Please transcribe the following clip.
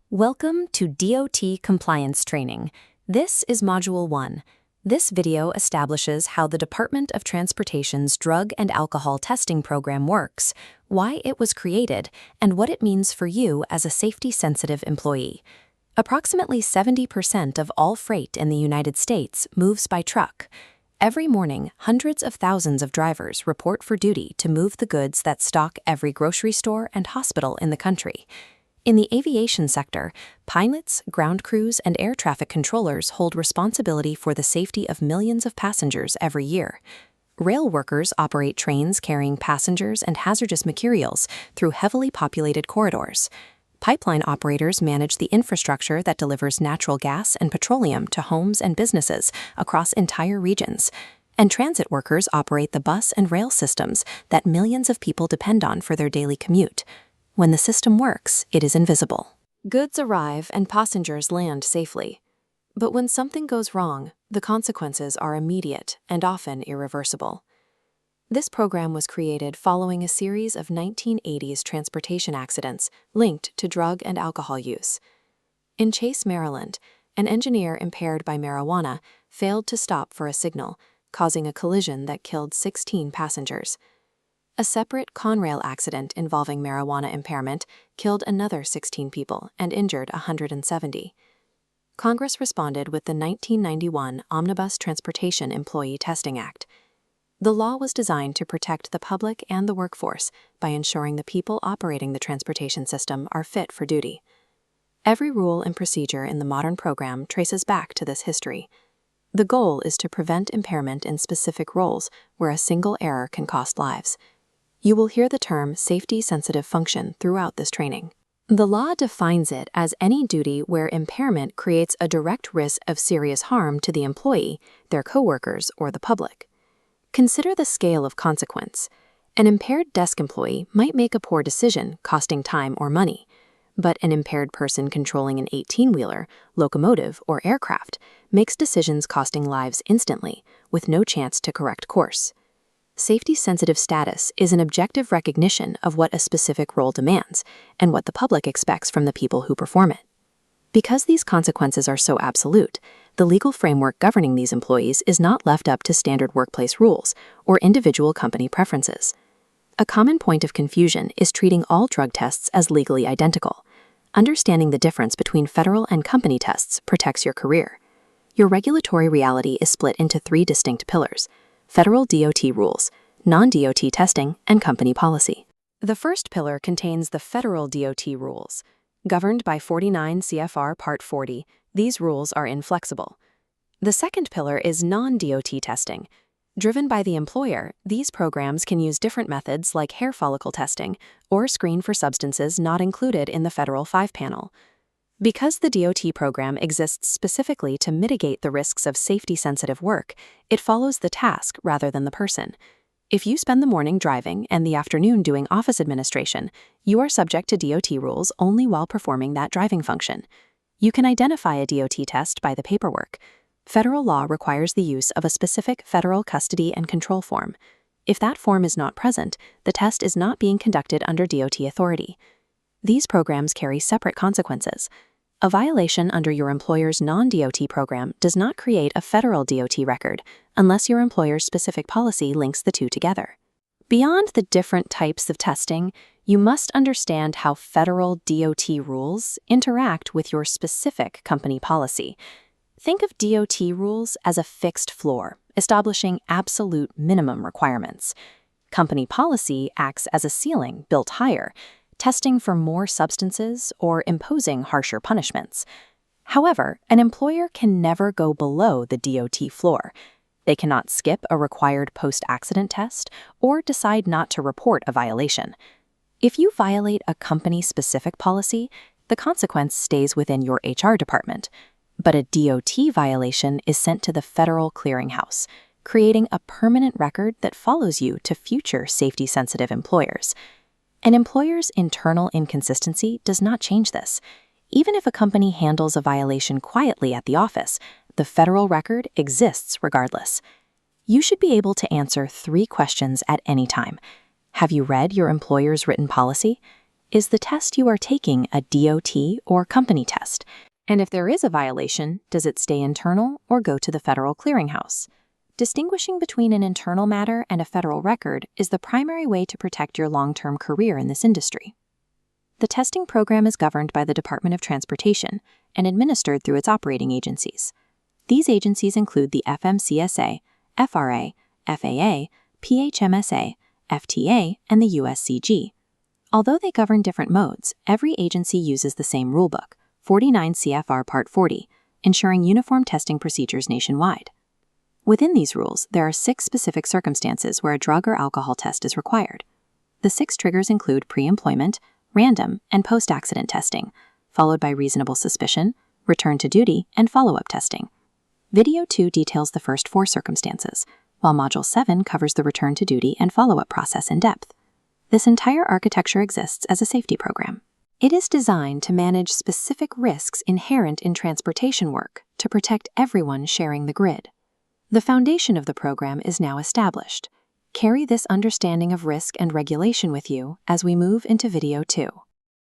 Welcome to DOT Compliance Training. This is Module 1. This video establishes how the Department of Transportation's Drug and Alcohol Testing Program works, why it was created, and what it means for you as a safety-sensitive employee. Approximately 70% of all freight in the United States moves by truck. Every morning, hundreds of thousands of drivers report for duty to move the goods that stock every grocery store and hospital in the country. In the aviation sector, pilots, ground crews, and air traffic controllers hold responsibility for the safety of millions of passengers every year. Rail workers operate trains carrying passengers and hazardous materials through heavily populated corridors. Pipeline operators manage the infrastructure that delivers natural gas and petroleum to homes and businesses across entire regions. And transit workers operate the bus and rail systems that millions of people depend on for their daily commute. When the system works, it is invisible. Goods arrive and passengers land safely. But when something goes wrong, the consequences are immediate and often irreversible. This program was created following a series of 1980s transportation accidents linked to drug and alcohol use. In Chase, Maryland, an engineer impaired by marijuana failed to stop for a signal, causing a collision that killed 16 passengers. A separate Conrail accident involving marijuana impairment killed another 16 people and injured 170. Congress responded with the 1991 Omnibus Transportation Employee Testing Act. The law was designed to protect the public and the workforce by ensuring the people operating the transportation system are fit for duty. Every rule and procedure in the modern program traces back to this history. The goal is to prevent impairment in specific roles where a single error can cost lives. You will hear the term safety-sensitive function throughout this training. The law defines it as any duty where impairment creates a direct risk of serious harm to the employee, their coworkers, or the public. Consider the scale of consequence. An impaired desk employee might make a poor decision, costing time or money, but an impaired person controlling an 18-wheeler, locomotive, or aircraft makes decisions costing lives instantly, with no chance to correct course. Safety-sensitive status is an objective recognition of what a specific role demands and what the public expects from the people who perform it. Because these consequences are so absolute, the legal framework governing these employees is not left up to standard workplace rules or individual company preferences. A common point of confusion is treating all drug tests as legally identical. Understanding the difference between federal and company tests protects your career. Your regulatory reality is split into 3 distinct pillars: federal DOT rules, non-DOT testing, and company policy. The first pillar contains the federal DOT rules. Governed by 49 CFR Part 40, these rules are inflexible. The second pillar is non-DOT testing. Driven by the employer, these programs can use different methods like hair follicle testing or screen for substances not included in the federal 5-panel. Because the DOT program exists specifically to mitigate the risks of safety-sensitive work, it follows the task rather than the person. If you spend the morning driving and the afternoon doing office administration, you are subject to DOT rules only while performing that driving function. You can identify a DOT test by the paperwork. Federal law requires the use of a specific federal custody and control form. If that form is not present, the test is not being conducted under DOT authority. These programs carry separate consequences. A violation under your employer's non-DOT program does not create a federal DOT record unless your employer's specific policy links the two together. Beyond the different types of testing, you must understand how federal DOT rules interact with your specific company policy. Think of DOT rules as a fixed floor, establishing absolute minimum requirements. Company policy acts as a ceiling built higher, testing for more substances or imposing harsher punishments. However, an employer can never go below the DOT floor. They cannot skip a required post-accident test or decide not to report a violation. If you violate a company-specific policy, the consequence stays within your HR department. But a DOT violation is sent to the federal clearinghouse, creating a permanent record that follows you to future safety-sensitive employers. An employer's internal inconsistency does not change this. Even if a company handles a violation quietly at the office, the federal record exists regardless. You should be able to answer 3 questions at any time. Have you read your employer's written policy? Is the test you are taking a DOT or company test? And if there is a violation, does it stay internal or go to the federal clearinghouse? Distinguishing between an internal matter and a federal record is the primary way to protect your long-term career in this industry. The testing program is governed by the Department of Transportation and administered through its operating agencies. These agencies include the FMCSA, FRA, FAA, PHMSA, FTA, and the USCG. Although they govern different modes, every agency uses the same rulebook, 49 CFR Part 40, ensuring uniform testing procedures nationwide. Within these rules, there are 6 specific circumstances where a drug or alcohol test is required. The 6 triggers include pre-employment, random, and post-accident testing, followed by reasonable suspicion, return to duty, and follow-up testing. Video 2 details the first 4 circumstances, while Module 7 covers the return to duty and follow-up process in depth. This entire architecture exists as a safety program. It is designed to manage specific risks inherent in transportation work to protect everyone sharing the grid. The foundation of the program is now established. Carry this understanding of risk and regulation with you as we move into Video 2.